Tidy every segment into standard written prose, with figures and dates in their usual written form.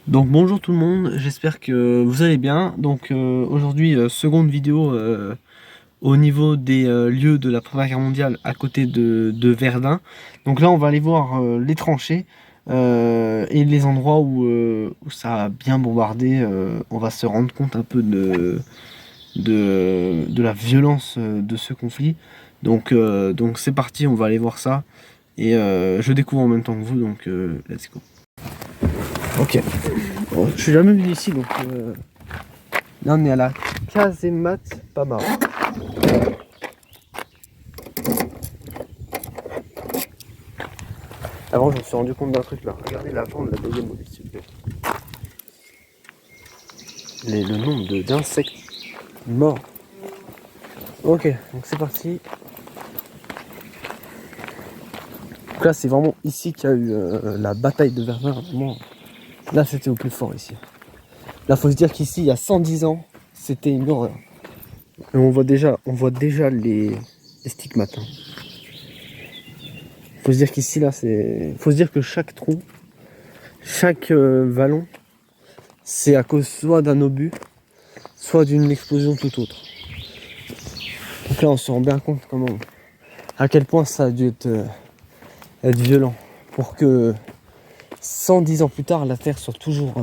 Donc bonjour tout le monde, j'espère que vous allez bien. Donc aujourd'hui, seconde vidéo au niveau des lieux de la Première Guerre mondiale à côté de Verdun. Donc là on va aller voir les tranchées et les endroits où ça a bien bombardé. On va se rendre compte un peu de la violence de ce conflit. Donc c'est parti, on va aller voir ça. Et je découvre en même temps que vous, donc let's go. Ok. Bon, je suis jamais venu ici, donc là on est à la casemate pas mal. Avant je me suis rendu compte d'un truc là. Regardez la vente de la deuxième modèle s'il vous plaît. Le nombre d'insectes morts. Ok, donc c'est parti. Donc là c'est vraiment ici qu'il y a eu la bataille de Verdun. Vraiment. Là c'était au plus fort ici. Là faut se dire qu'ici il y a 110 ans, c'était une horreur. Et on voit déjà les stigmates. Hein. Faut se dire qu'ici là c'est. Faut se dire que chaque trou, chaque vallon, c'est à cause soit d'un obus, soit d'une explosion tout autre. Donc là on se rend bien compte à quel point ça a dû être violent pour que 110 ans plus tard la terre soit toujours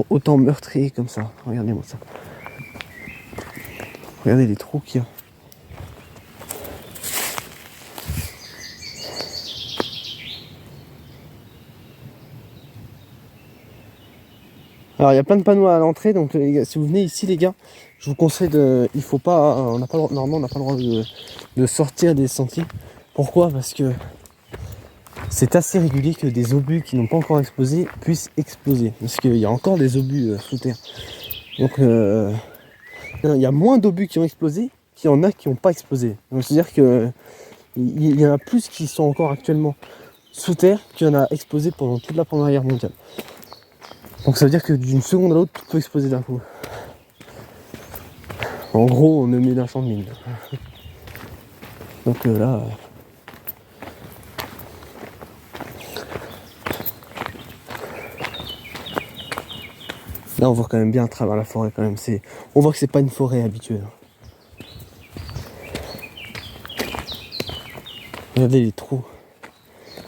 autant meurtrie comme ça. Regardez-moi ça. Regardez les trous qu'il y a. Alors il y a plein de panneaux à l'entrée, donc les gars, si vous venez ici les gars, je vous conseille il faut pas, normalement on n'a pas le droit de sortir des sentiers. Pourquoi? Parce que c'est assez régulier que des obus qui n'ont pas encore explosé puissent exploser. Parce qu'il y a encore des obus sous terre. Donc il y a moins d'obus qui ont explosé qu'il y en a qui n'ont pas explosé. Donc c'est-à-dire que il y en a plus qui sont encore actuellement sous terre qu'il y en a explosé pendant toute la Première Guerre mondiale. Donc ça veut dire que d'une seconde à l'autre, tout peut exploser d'un coup. En gros, on est au milieu d'un champ de mine. Donc là... Là, on voit quand même bien à travers la forêt quand même. On voit que c'est pas une forêt habituelle. Regardez les trous.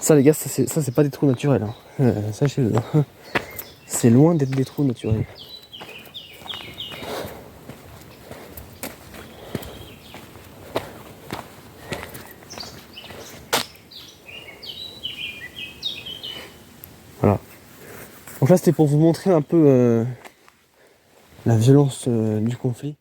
Ça, les gars, ça c'est pas des trous naturels. Hein. Sachez-le. C'est loin d'être des trous naturels. Voilà. Donc là, c'était pour vous montrer un peu la violence du conflit.